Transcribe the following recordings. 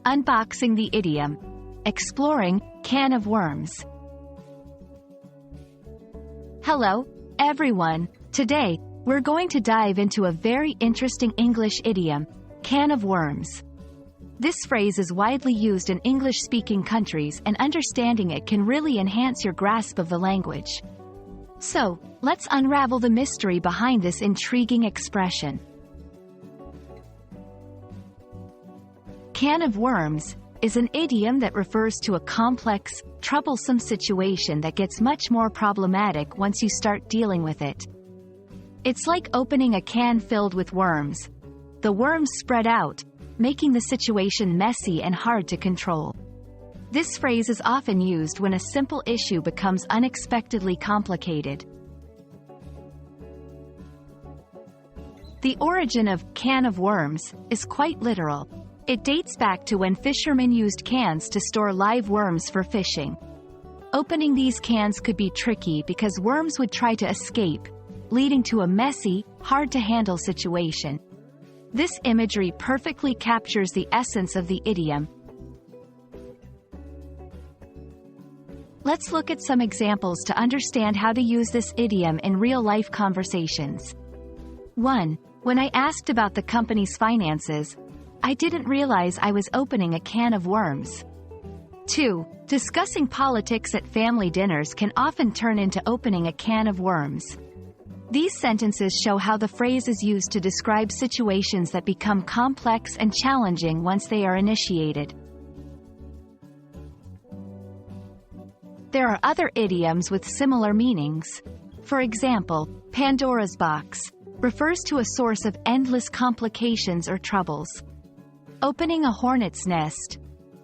Unboxing the idiom. Exploring can of worms. Hello, everyone. Today, we're going to dive into a very interesting English idiom, can of worms. This phrase is widely used in English-speaking countries, and understanding it can really enhance your grasp of the language. So, let's unravel the mystery behind this intriguing expression. Can of worms is an idiom that refers to a complex, troublesome situation that gets much more problematic once you start dealing with it. It's like opening a can filled with worms. The worms spread out, making the situation messy and hard to control. This phrase is often used when a simple issue becomes unexpectedly complicated. The origin of can of worms is quite literal. It dates back to when fishermen used cans to store live worms for fishing. Opening these cans could be tricky because worms would try to escape, leading to a messy, hard-to-handle situation. This imagery perfectly captures the essence of the idiom. Let's look at some examples to understand how to use this idiom in real-life conversations. 1. When I asked about the company's finances, I didn't realize I was opening a can of worms. 2. Discussing politics at family dinners can often turn into opening a can of worms. These sentences show how the phrase is used to describe situations that become complex and challenging once they are initiated. There are other idioms with similar meanings. For example, Pandora's box refers to a source of endless complications or troubles. Opening a hornet's nest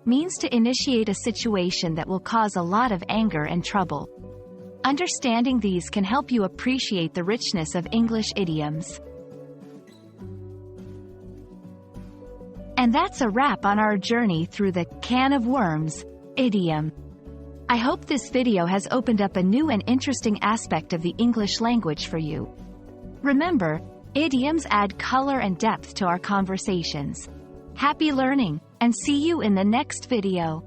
means to initiate a situation that will cause a lot of anger and trouble. Understanding these can help you appreciate the richness of English idioms. And that's a wrap on our journey through the can of worms idiom. I hope this video has opened up a new and interesting aspect of the English language for you. Remember, idioms add color and depth to our conversations. Happy learning, and see you in the next video.